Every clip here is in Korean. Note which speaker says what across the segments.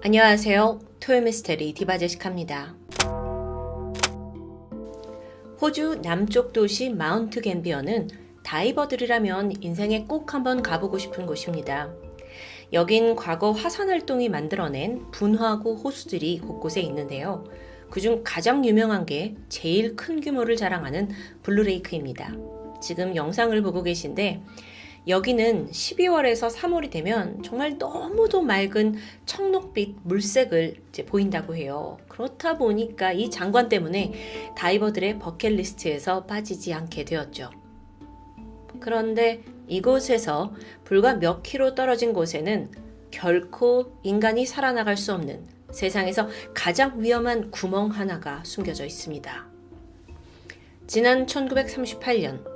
Speaker 1: 안녕하세요. 토요미스테리 디바제시카입니다. 호주 남쪽 도시 마운트 갬비어는 다이버들이라면 인생에 꼭 한번 가보고 싶은 곳입니다. 여긴 과거 화산활동이 만들어낸 분화구 호수들이 곳곳에 있는데요. 그중 가장 유명한 게 제일 큰 규모를 자랑하는 블루레이크입니다. 지금 영상을 보고 계신데 여기는 12월에서 3월이 되면 정말 너무도 맑은 청록빛 물색을 보인다고 해요. 그렇다 보니까 이 장관 때문에 다이버들의 버킷리스트에서 빠지지 않게 되었죠. 그런데 이곳에서 불과 몇 킬로 떨어진 곳에는 결코 인간이 살아나갈 수 없는 세상에서 가장 위험한 구멍 하나가 숨겨져 있습니다. 지난 1938년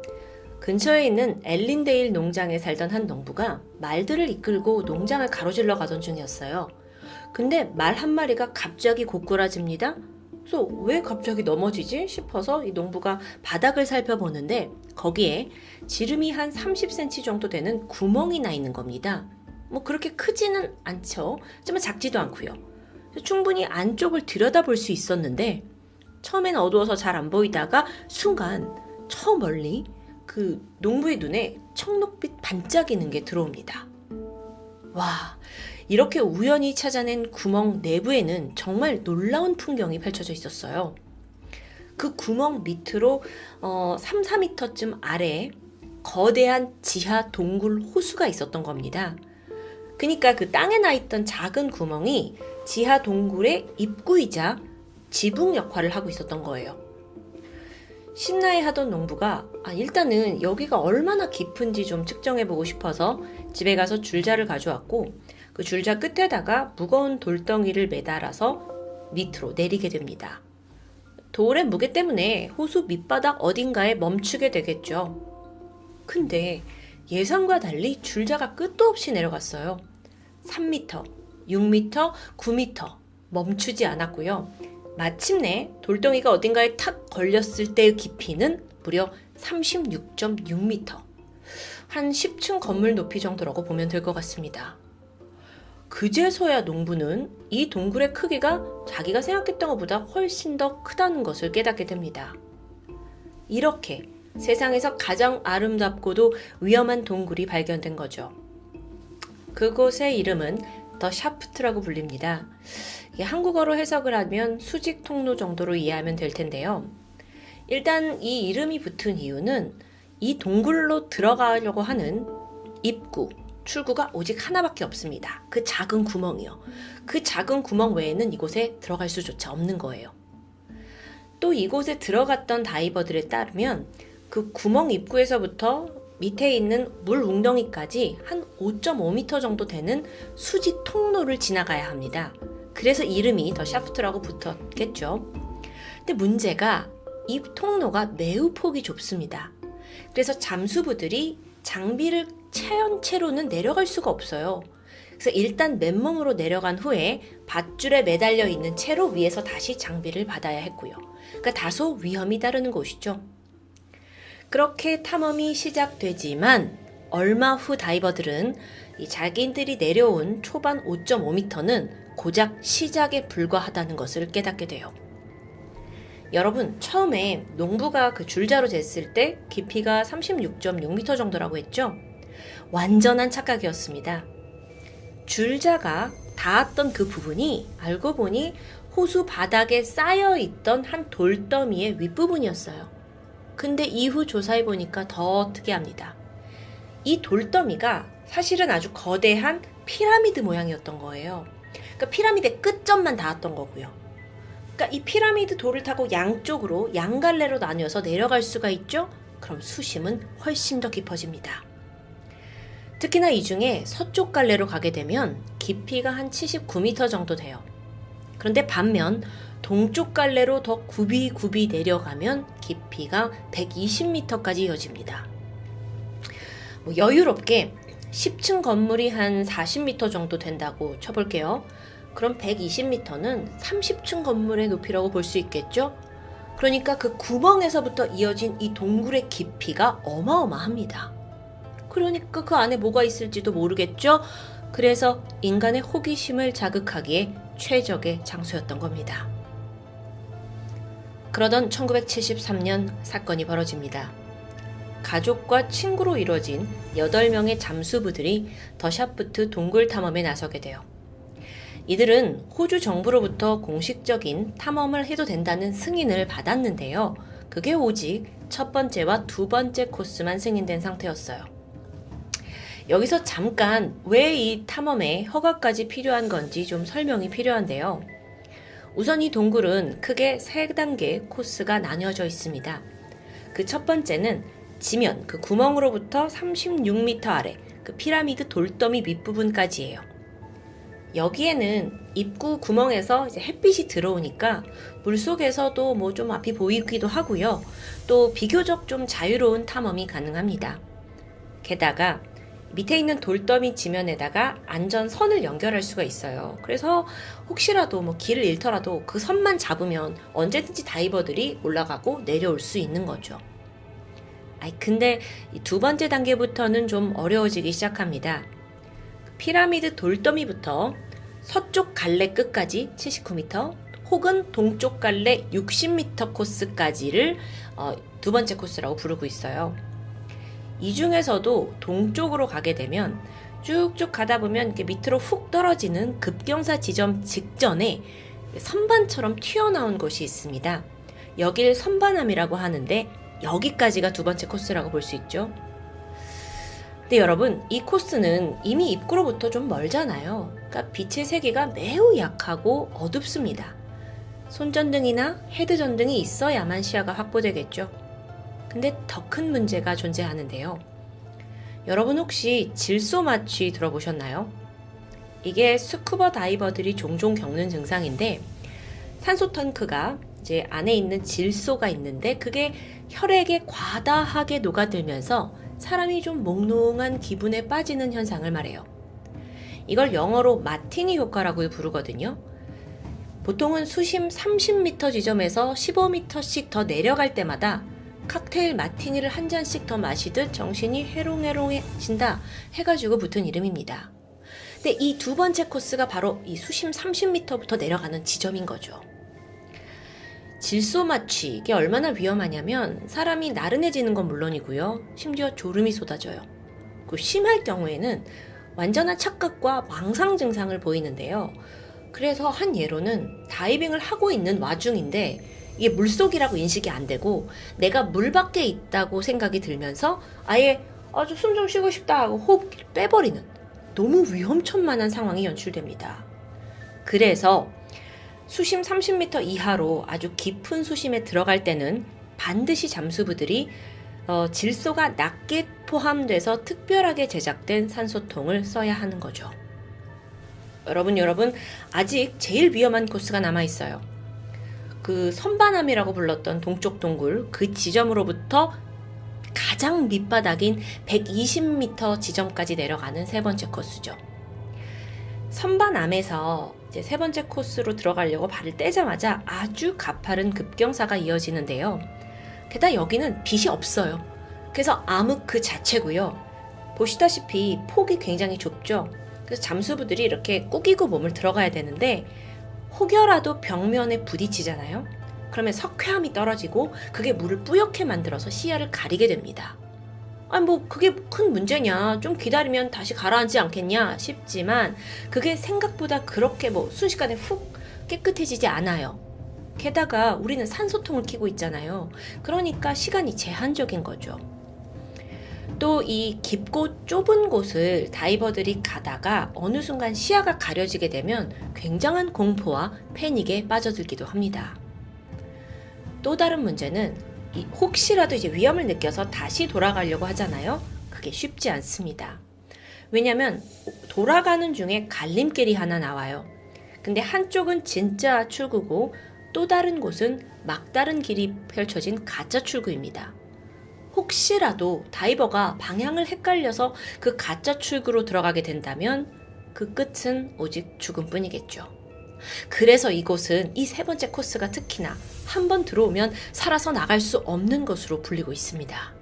Speaker 1: 근처에 있는 엘린데일 농장에 살던 한 농부가 말들을 이끌고 농장을 가로질러 가던 중이었어요. 근데 말 한 마리가 갑자기 고꾸라집니다. 그래서 왜 갑자기 넘어지지 싶어서 이 농부가 바닥을 살펴보는데 거기에 지름이 한 30cm 정도 되는 구멍이 나 있는 겁니다. 뭐 그렇게 크지는 않죠. 하지만 작지도 않고요. 충분히 안쪽을 들여다볼 수 있었는데 처음엔 어두워서 잘 안 보이다가 순간 저 멀리 그 농부의 눈에 청록빛 반짝이는 게 들어옵니다. 와, 이렇게 우연히 찾아낸 구멍 내부에는 정말 놀라운 풍경이 펼쳐져 있었어요. 그 구멍 밑으로 3, 4m쯤 아래에 거대한 지하 동굴 호수가 있었던 겁니다. 그러니까 그 땅에 나 있던 작은 구멍이 지하 동굴의 입구이자 지붕 역할을 하고 있었던 거예요. 신나해하던 농부가 일단은 여기가 얼마나 깊은지 좀 측정해보고 싶어서 집에 가서 줄자를 가져왔고 그 줄자 끝에다가 무거운 돌덩이를 매달아서 밑으로 내리게 됩니다. 돌의 무게 때문에 호수 밑바닥 어딘가에 멈추게 되겠죠. 근데 예상과 달리 줄자가 끝도 없이 내려갔어요. 3m, 6m, 9m 멈추지 않았고요. 마침내 돌덩이가 어딘가에 탁 걸렸을 때의 깊이는 무려 36.6m. 한 10층 건물 높이 정도라고 보면 될 것 같습니다. 그제서야 농부는 이 동굴의 크기가 자기가 생각했던 것보다 훨씬 더 크다는 것을 깨닫게 됩니다. 이렇게 세상에서 가장 아름답고도 위험한 동굴이 발견된 거죠. 그곳의 이름은 더 샤프트라고 불립니다. 한국어로 해석을 하면 수직 통로 정도로 이해하면 될 텐데요. 일단 이 이름이 붙은 이유는 이 동굴로 들어가려고 하는 입구, 출구가 오직 하나밖에 없습니다. 그 작은 구멍이요. 그 작은 구멍 외에는 이곳에 들어갈 수조차 없는 거예요. 또 이곳에 들어갔던 다이버들에 따르면 그 구멍 입구에서부터 밑에 있는 물 웅덩이까지 한 5.5m 정도 되는 수직 통로를 지나가야 합니다. 그래서 이름이 더 샤프트라고 붙었겠죠. 근데 문제가 이 통로가 매우 폭이 좁습니다. 그래서 잠수부들이 장비를 채운 채로는 내려갈 수가 없어요. 그래서 일단 맨몸으로 내려간 후에 밧줄에 매달려 있는 채로 위에서 다시 장비를 받아야 했고요. 그러니까 다소 위험이 따르는 곳이죠. 그렇게 탐험이 시작되지만 얼마 후 다이버들은 이 자기들이 내려온 초반 5.5m는 고작 시작에 불과하다는 것을 깨닫게 돼요. 여러분, 처음에 농부가 그 줄자로 쟀을 때 깊이가 36.6m 정도라고 했죠? 완전한 착각이었습니다. 줄자가 닿았던 그 부분이 알고 보니 호수 바닥에 쌓여있던 한 돌더미의 윗부분이었어요. 근데 이후 조사해보니까 더 특이합니다. 이 돌더미가 사실은 아주 거대한 피라미드 모양이었던 거예요. 그러니까 피라미드의 끝점만 닿았던 거고요. 그러니까 이 피라미드 돌을 타고 양쪽으로 양갈래로 나뉘어서 내려갈 수가 있죠? 그럼 수심은 훨씬 더 깊어집니다. 특히나 이 중에 서쪽 갈래로 가게 되면 깊이가 한 79m 정도 돼요. 그런데 반면 동쪽 갈래로 더 굽이 내려가면 깊이가 120m까지 이어집니다. 여유롭게 10층 건물이 한 40m 정도 된다고 쳐볼게요. 그럼 120m는 30층 건물의 높이라고 볼 수 있겠죠? 그러니까 그 구멍에서부터 이어진 이 동굴의 깊이가 어마어마합니다. 그러니까 그 안에 뭐가 있을지도 모르겠죠? 그래서 인간의 호기심을 자극하기에 최적의 장소였던 겁니다. 그러던 1973년 사건이 벌어집니다. 가족과 친구로 이루어진 8명의 잠수부들이 더샤프트 동굴 탐험에 나서게 돼요. 이들은 호주 정부로부터 공식적인 탐험을 해도 된다는 승인을 받았는데요. 그게 오직 첫 번째와 두 번째 코스만 승인된 상태였어요. 여기서 잠깐 왜 이 탐험에 허가까지 필요한 건지 좀 설명이 필요한데요. 우선 이 동굴은 크게 3단계 코스가 나뉘어져 있습니다. 그 첫 번째는 지면, 그 구멍으로부터 36m 아래, 그 피라미드 돌더미 밑부분까지예요. 여기에는 입구 구멍에서 이제 햇빛이 들어오니까 물속에서도 뭐 좀 앞이 보이기도 하고요. 또 비교적 좀 자유로운 탐험이 가능합니다. 게다가 밑에 있는 돌더미 지면에다가 안전선을 연결할 수가 있어요. 그래서 혹시라도 뭐 길을 잃더라도 그 선만 잡으면 언제든지 다이버들이 올라가고 내려올 수 있는 거죠. 근데 이 두 번째 단계부터는 좀 어려워지기 시작합니다. 피라미드 돌더미부터 서쪽 갈래 끝까지 79m 혹은 동쪽 갈래 60m 코스까지를 두 번째 코스라고 부르고 있어요. 이 중에서도 동쪽으로 가게 되면 쭉쭉 가다 보면 이렇게 밑으로 훅 떨어지는 급경사 지점 직전에 선반처럼 튀어나온 곳이 있습니다. 여길 선반암이라고 하는데 여기까지가 두 번째 코스라고 볼 수 있죠. 근데 여러분, 이 코스는 이미 입구로부터 좀 멀잖아요. 그러니까 빛의 세기가 매우 약하고 어둡습니다. 손전등이나 헤드전등이 있어야만 시야가 확보되겠죠. 근데 더 큰 문제가 존재하는데요. 여러분 혹시 질소 마취 들어보셨나요? 이게 스쿠버 다이버들이 종종 겪는 증상인데 산소 탱크가 이제 안에 있는 질소가 있는데 그게 혈액에 과다하게 녹아들면서 사람이 좀 몽롱한 기분에 빠지는 현상을 말해요. 이걸 영어로 마티니 효과라고 부르거든요. 보통은 수심 30m 지점에서 15m씩 더 내려갈 때마다 칵테일 마티니를 한 잔씩 더 마시듯 정신이 해롱해롱해진다 해가지고 붙은 이름입니다. 근데 이 두 번째 코스가 바로 이 수심 30m부터 내려가는 지점인 거죠. 질소 마취, 이게 얼마나 위험하냐면 사람이 나른해지는 건 물론이고요. 심지어 졸음이 쏟아져요. 그 심할 경우에는 완전한 착각과 망상 증상을 보이는데요. 그래서 한 예로는 다이빙을 하고 있는 와중인데 이게 물속이라고 인식이 안 되고 내가 물 밖에 있다고 생각이 들면서 아예 아주 숨 좀 쉬고 싶다 하고 호흡기를 빼버리는 너무 위험천만한 상황이 연출됩니다. 그래서 수심 30m 이하로 아주 깊은 수심에 들어갈 때는 반드시 잠수부들이 질소가 낮게 포함돼서 특별하게 제작된 산소통을 써야 하는 거죠. 여러분 아직 제일 위험한 코스가 남아있어요. 그 선반암이라고 불렀던 동쪽 동굴 그 지점으로부터 가장 밑바닥인 120m 지점까지 내려가는 세 번째 코스죠. 선반암에서 이제 세 번째 코스로 들어가려고 발을 떼자마자 아주 가파른 급경사가 이어지는데요. 게다가 여기는 빛이 없어요. 그래서 암흑 그 자체고요. 보시다시피 폭이 굉장히 좁죠. 그래서 잠수부들이 이렇게 꾸기고 몸을 들어가야 되는데 혹여라도 벽면에 부딪히잖아요. 그러면 석회암이 떨어지고 그게 물을 뿌옇게 만들어서 시야를 가리게 됩니다. 뭐 그게 큰 문제냐, 좀 기다리면 다시 가라앉지 않겠냐 싶지만 그게 생각보다 그렇게 뭐 순식간에 훅 깨끗해지지 않아요. 게다가 우리는 산소통을 켜고 있잖아요. 그러니까 시간이 제한적인 거죠. 또 이 깊고 좁은 곳을 다이버들이 가다가 어느 순간 시야가 가려지게 되면 굉장한 공포와 패닉에 빠져들기도 합니다. 또 다른 문제는 혹시라도 이제 위험을 느껴서 다시 돌아가려고 하잖아요. 그게 쉽지 않습니다. 왜냐면 돌아가는 중에 갈림길이 하나 나와요. 근데 한쪽은 진짜 출구고 또 다른 곳은 막다른 길이 펼쳐진 가짜 출구입니다. 혹시라도 다이버가 방향을 헷갈려서 그 가짜 출구로 들어가게 된다면 그 끝은 오직 죽음뿐이겠죠. 그래서 이곳은 이 세 번째 코스가 특히나 한번 들어오면 살아서 나갈 수 없는 것으로 불리고 있습니다.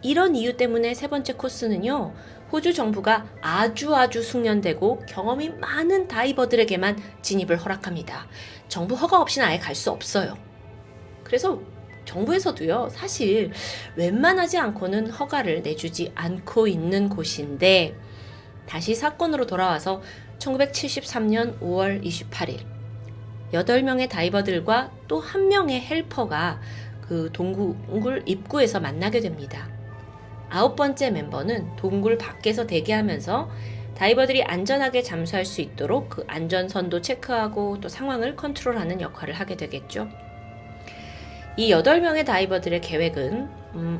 Speaker 1: 이런 이유 때문에 세 번째 코스는요, 호주 정부가 아주 숙련되고 경험이 많은 다이버들에게만 진입을 허락합니다. 정부 허가 없이는 아예 갈 수 없어요. 그래서 정부에서도요, 사실 웬만하지 않고는 허가를 내주지 않고 있는 곳인데, 다시 사건으로 돌아와서 1973년 5월 28일 8명의 다이버들과 또 1명의 헬퍼가 그 동굴 입구에서 만나게 됩니다. 9번째 멤버는 동굴 밖에서 대기하면서 다이버들이 안전하게 잠수할 수 있도록 그 안전선도 체크하고 또 상황을 컨트롤하는 역할을 하게 되겠죠. 이 8명의 다이버들의 계획은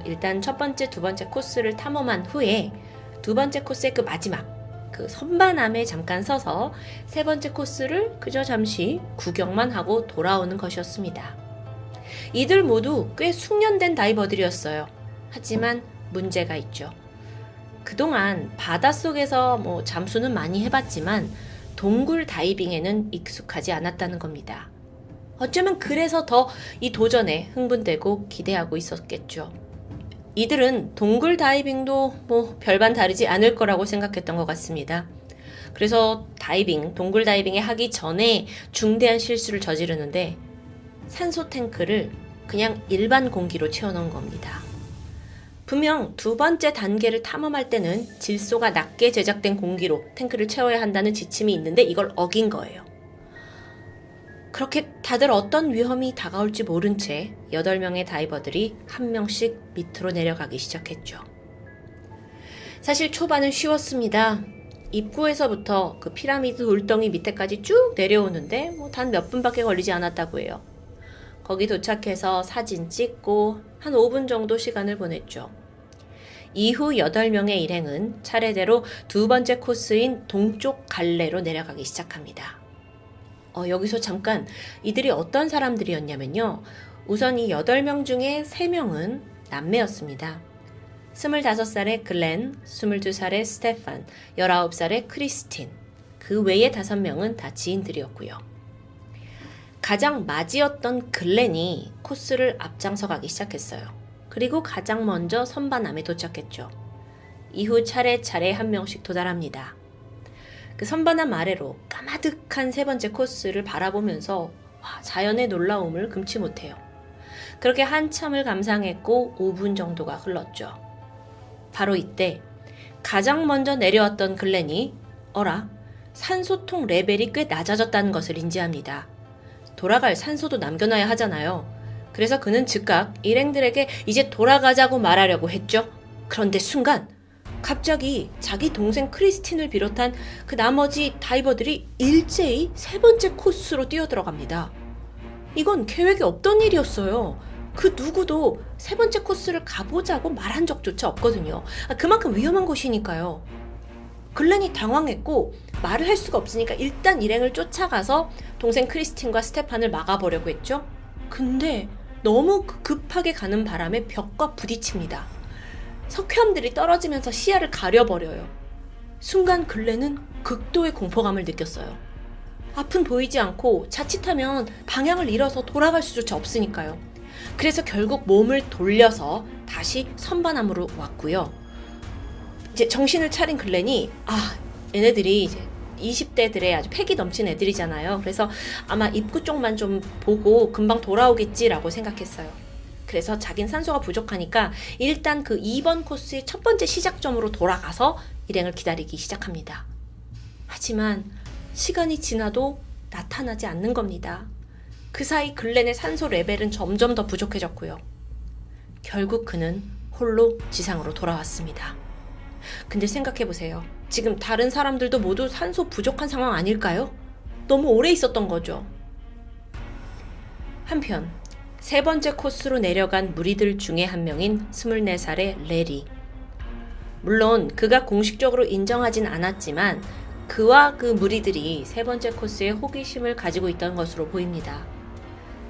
Speaker 1: 일단 첫 번째, 두 번째 코스를 탐험한 후에 두 번째 코스의 그 마지막 그 선반암에 잠깐 서서 세 번째 코스를 그저 잠시 구경만 하고 돌아오는 것이었습니다. 이들 모두 꽤 숙련된 다이버들이었어요. 하지만 문제가 있죠. 그동안 바닷속에서 잠수는 많이 해봤지만 동굴 다이빙에는 익숙하지 않았다는 겁니다. 어쩌면 그래서 더 이 도전에 흥분되고 기대하고 있었겠죠. 이들은 동굴 다이빙도 별반 다르지 않을 거라고 생각했던 것 같습니다. 그래서 동굴 다이빙에 하기 전에 중대한 실수를 저지르는데 산소 탱크를 그냥 일반 공기로 채워놓은 겁니다. 분명 두 번째 단계를 탐험할 때는 질소가 낮게 제작된 공기로 탱크를 채워야 한다는 지침이 있는데 이걸 어긴 거예요. 그렇게 다들 어떤 위험이 다가올지 모른 채 8명의 다이버들이 한 명씩 밑으로 내려가기 시작했죠. 사실 초반은 쉬웠습니다. 입구에서부터 그 피라미드 돌덩이 밑에까지 쭉 내려오는데 단 몇 분밖에 걸리지 않았다고 해요. 거기 도착해서 사진 찍고 한 5분 정도 시간을 보냈죠. 이후 8명의 일행은 차례대로 두 번째 코스인 동쪽 갈래로 내려가기 시작합니다. 여기서 잠깐 이들이 어떤 사람들이었냐면요. 우선 이 8명 중에 3명은 남매였습니다. 25살의 글렌, 22살의 스테판, 19살의 크리스틴, 그 외의 5명은 다 지인들이었고요. 가장 맞이었던 글렌이 코스를 앞장서 가기 시작했어요. 그리고 가장 먼저 선반암에 도착했죠. 이후 차례차례 한 명씩 도달합니다. 그 선반암 아래로 까마득한 세 번째 코스를 바라보면서 자연의 놀라움을 금치 못해요. 그렇게 한참을 감상했고 5분 정도가 흘렀죠. 바로 이때 가장 먼저 내려왔던 글렌이 산소통 레벨이 꽤 낮아졌다는 것을 인지합니다. 돌아갈 산소도 남겨놔야 하잖아요. 그래서 그는 즉각 일행들에게 이제 돌아가자고 말하려고 했죠. 그런데 순간 갑자기 자기 동생 크리스틴을 비롯한 그 나머지 다이버들이 일제히 세 번째 코스로 뛰어들어갑니다. 이건 계획에 없던 일이었어요. 그 누구도 세 번째 코스를 가보자고 말한 적조차 없거든요. 그만큼 위험한 곳이니까요. 글렌이 당황했고 말을 할 수가 없으니까 일단 일행을 쫓아가서 동생 크리스틴과 스테판을 막아보려고 했죠. 근데 너무 급하게 가는 바람에 벽과 부딪힙니다. 석회암들이 떨어지면서 시야를 가려버려요. 순간 글렌은 극도의 공포감을 느꼈어요. 앞은 보이지 않고 자칫하면 방향을 잃어서 돌아갈 수조차 없으니까요. 그래서 결국 몸을 돌려서 다시 선반암으로 왔고요. 이제 정신을 차린 글렌이 얘네들이 이제 20대들의 아주 패기 넘친 애들이잖아요. 그래서 아마 입구 쪽만 좀 보고 금방 돌아오겠지라고 생각했어요. 그래서 자긴 산소가 부족하니까 일단 그 2번 코스의 첫 번째 시작점으로 돌아가서 일행을 기다리기 시작합니다. 하지만 시간이 지나도 나타나지 않는 겁니다. 그 사이 글렌의 산소 레벨은 점점 더 부족해졌고요. 결국 그는 홀로 지상으로 돌아왔습니다. 근데 생각해보세요. 지금 다른 사람들도 모두 산소 부족한 상황 아닐까요? 너무 오래 있었던 거죠. 한편 세 번째 코스로 내려간 무리들 중에 한 명인 24살의 레리. 물론 그가 공식적으로 인정하진 않았지만 그와 그 무리들이 세 번째 코스에 호기심을 가지고 있던 것으로 보입니다.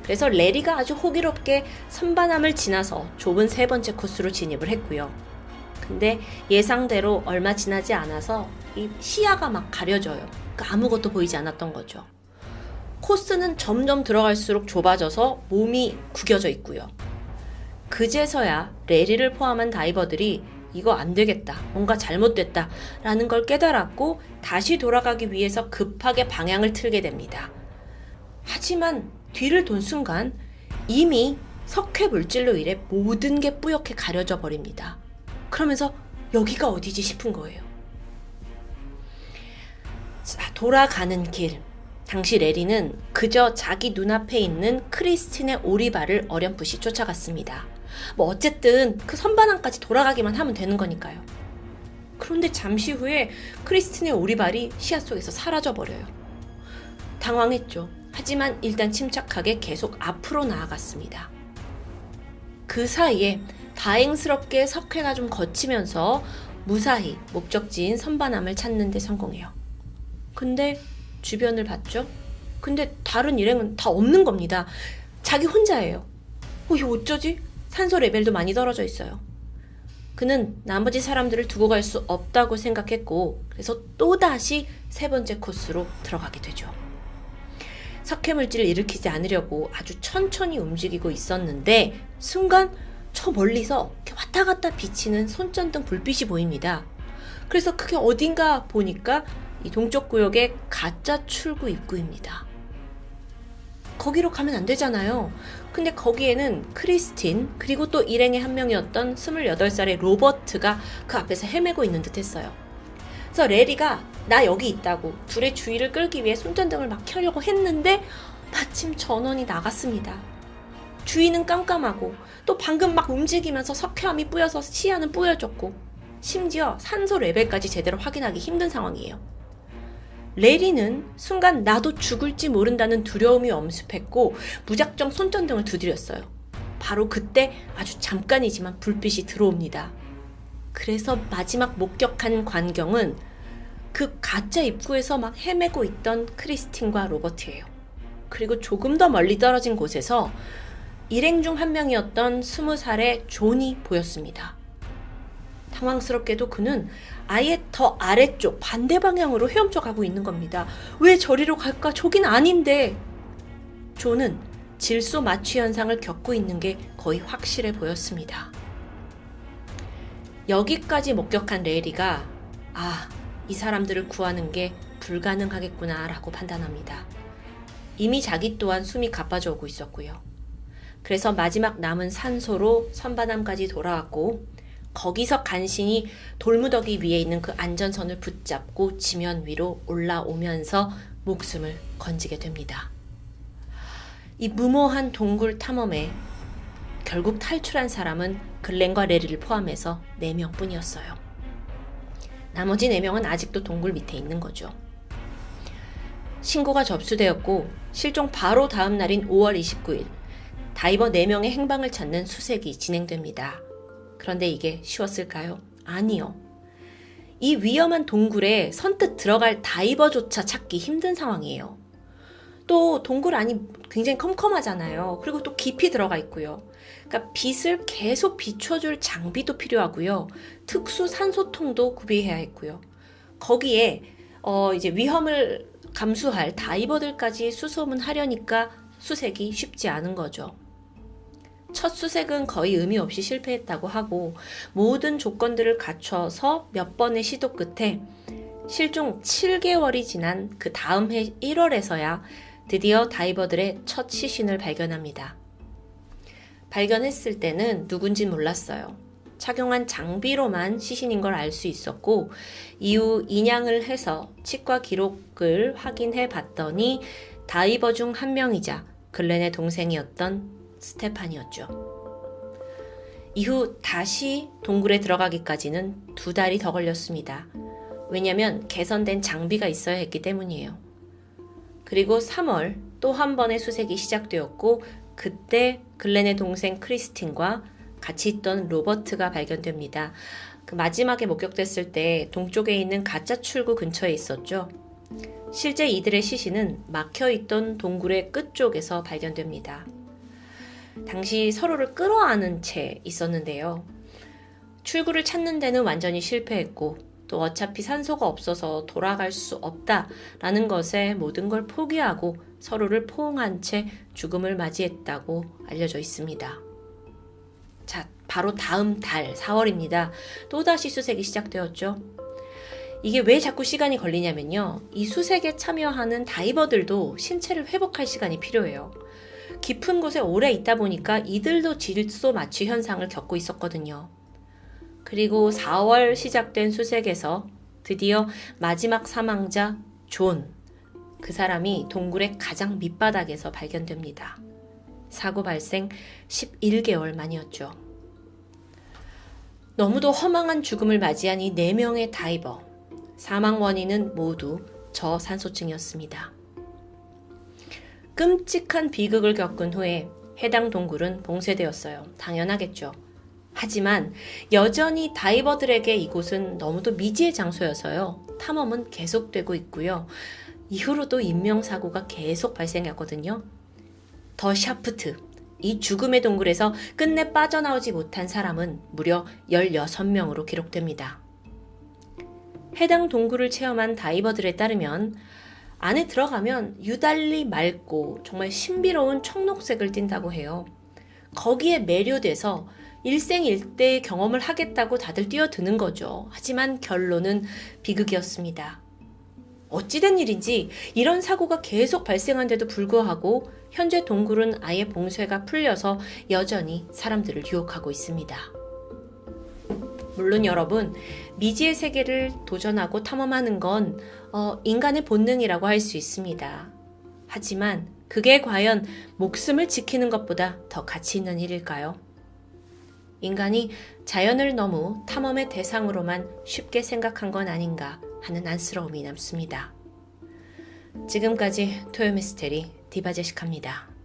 Speaker 1: 그래서 레리가 아주 호기롭게 선반암을 지나서 좁은 세 번째 코스로 진입을 했고요. 근데 예상대로 얼마 지나지 않아서 이 시야가 막 가려져요. 아무것도 보이지 않았던 거죠. 코스는 점점 들어갈수록 좁아져서 몸이 구겨져 있고요. 그제서야 레리를 포함한 다이버들이 이거 안 되겠다. 뭔가 잘못됐다. 라는 걸 깨달았고 다시 돌아가기 위해서 급하게 방향을 틀게 됩니다. 하지만 뒤를 돈 순간 이미 석회 물질로 인해 모든 게 뿌옇게 가려져 버립니다. 그러면서 여기가 어디지 싶은 거예요. 자, 돌아가는 길. 당시 레리는 그저 자기 눈앞에 있는 크리스틴의 오리발을 어렴풋이 쫓아갔습니다. 뭐 어쨌든 그 선반항까지 돌아가기만 하면 되는 거니까요. 그런데 잠시 후에 크리스틴의 오리발이 시야 속에서 사라져버려요. 당황했죠. 하지만 일단 침착하게 계속 앞으로 나아갔습니다. 그 사이에 다행스럽게 석회가 좀 거치면서 무사히 목적지인 선반함을 찾는 데 성공해요. 근데 주변을 봤죠? 근데 다른 일행은 다 없는 겁니다. 자기 혼자예요. 이거 어쩌지? 산소 레벨도 많이 떨어져 있어요. 그는 나머지 사람들을 두고 갈 수 없다고 생각했고 그래서 또다시 세 번째 코스로 들어가게 되죠. 석회물질을 일으키지 않으려고 아주 천천히 움직이고 있었는데 순간 저 멀리서 이렇게 왔다 갔다 비치는 손전등 불빛이 보입니다. 그래서 그게 어딘가 보니까 이 동쪽 구역의 가짜 출구 입구입니다. 거기로 가면 안 되잖아요. 근데 거기에는 크리스틴 그리고 또 일행의 한 명이었던 28살의 로버트가 그 앞에서 헤매고 있는 듯 했어요. 그래서 레리가 나 여기 있다고 둘의 주의를 끌기 위해 손전등을 막 켜려고 했는데 마침 전원이 나갔습니다. 주위는 깜깜하고 또 방금 막 움직이면서 석회암이 뿌여서 시야는 뿌여졌고 심지어 산소 레벨까지 제대로 확인하기 힘든 상황이에요. 레리는 순간 나도 죽을지 모른다는 두려움이 엄습했고 무작정 손전등을 두드렸어요. 바로 그때 아주 잠깐이지만 불빛이 들어옵니다. 그래서 마지막 목격한 광경은 그 가짜 입구에서 막 헤매고 있던 크리스틴과 로버트예요. 그리고 조금 더 멀리 떨어진 곳에서 일행 중 한 명이었던 20살의 존이 보였습니다. 당황스럽게도 그는 아예 더 아래쪽 반대 방향으로 헤엄쳐 가고 있는 겁니다. 왜 저리로 갈까? 저긴 아닌데. 존은 질소 마취 현상을 겪고 있는 게 거의 확실해 보였습니다. 여기까지 목격한 레리가 이 사람들을 구하는 게 불가능하겠구나 라고 판단합니다. 이미 자기 또한 숨이 가빠져 오고 있었고요. 그래서 마지막 남은 산소로 선반함까지 돌아왔고 거기서 간신히 돌무더기 위에 있는 그 안전선을 붙잡고 지면 위로 올라오면서 목숨을 건지게 됩니다. 이 무모한 동굴 탐험에 결국 탈출한 사람은 글렌과 레리를 포함해서 4명 뿐이었어요. 나머지 4명은 아직도 동굴 밑에 있는 거죠. 신고가 접수되었고 실종 바로 다음 날인 5월 29일 다이버 4명의 행방을 찾는 수색이 진행됩니다. 그런데 이게 쉬웠을까요? 아니요. 이 위험한 동굴에 선뜻 들어갈 다이버조차 찾기 힘든 상황이에요. 또 동굴 안이 굉장히 컴컴하잖아요. 그리고 또 깊이 들어가 있고요. 그러니까 빛을 계속 비춰줄 장비도 필요하고요. 특수 산소통도 구비해야 했고요. 거기에 이제 위험을 감수할 다이버들까지 수소문하려니까 수색이 쉽지 않은 거죠. 첫 수색은 거의 의미 없이 실패했다고 하고 모든 조건들을 갖춰서 몇 번의 시도 끝에 실종 7개월이 지난 그 다음 해 1월에서야 드디어 다이버들의 첫 시신을 발견합니다. 발견했을 때는 누군진 몰랐어요. 착용한 장비로만 시신인 걸 알 수 있었고 이후 인양을 해서 치과 기록을 확인해 봤더니 다이버 중 한 명이자 글렌의 동생이었던 스테판이었죠. 이후 다시 동굴에 들어가기까지는 2달이 더 걸렸습니다. 왜냐면 개선된 장비가 있어야 했기 때문이에요. 그리고 3월 또 한 번의 수색이 시작되었고 그때 글렌의 동생 크리스틴과 같이 있던 로버트가 발견됩니다. 그 마지막에 목격됐을 때 동쪽에 있는 가짜 출구 근처에 있었죠. 실제 이들의 시신은 막혀있던 동굴의 끝쪽에서 발견됩니다. 당시 서로를 끌어안은 채 있었는데요. 출구를 찾는 데는 완전히 실패했고 또 어차피 산소가 없어서 돌아갈 수 없다라는 것에 모든 걸 포기하고 서로를 포옹한 채 죽음을 맞이했다고 알려져 있습니다. 자, 바로 다음 달 4월입니다. 또다시 수색이 시작되었죠. 이게 왜 자꾸 시간이 걸리냐면요. 이 수색에 참여하는 다이버들도 신체를 회복할 시간이 필요해요. 깊은 곳에 오래 있다 보니까 이들도 질소 마취 현상을 겪고 있었거든요. 그리고 4월 시작된 수색에서 드디어 마지막 사망자 존, 그 사람이 동굴의 가장 밑바닥에서 발견됩니다. 사고 발생 11개월 만이었죠. 너무도 허망한 죽음을 맞이한 이 4명의 다이버. 사망 원인은 모두 저산소증이었습니다. 끔찍한 비극을 겪은 후에 해당 동굴은 봉쇄되었어요. 당연하겠죠. 하지만 여전히 다이버들에게 이곳은 너무도 미지의 장소여서요. 탐험은 계속되고 있고요. 이후로도 인명사고가 계속 발생했거든요. 더 샤프트, 이 죽음의 동굴에서 끝내 빠져나오지 못한 사람은 무려 16명으로 기록됩니다. 해당 동굴을 체험한 다이버들에 따르면 안에 들어가면 유달리 맑고 정말 신비로운 청록색을 띈다고 해요. 거기에 매료돼서 일생일대의 경험을 하겠다고 다들 뛰어드는 거죠. 하지만 결론은 비극이었습니다. 어찌된 일인지 이런 사고가 계속 발생한데도 불구하고 현재 동굴은 아예 봉쇄가 풀려서 여전히 사람들을 유혹하고 있습니다. 물론 여러분, 미지의 세계를 도전하고 탐험하는 건 인간의 본능이라고 할 수 있습니다. 하지만 그게 과연 목숨을 지키는 것보다 더 가치 있는 일일까요? 인간이 자연을 너무 탐험의 대상으로만 쉽게 생각한 건 아닌가 하는 안쓰러움이 남습니다. 지금까지 토요미스테리 디바제시카입니다.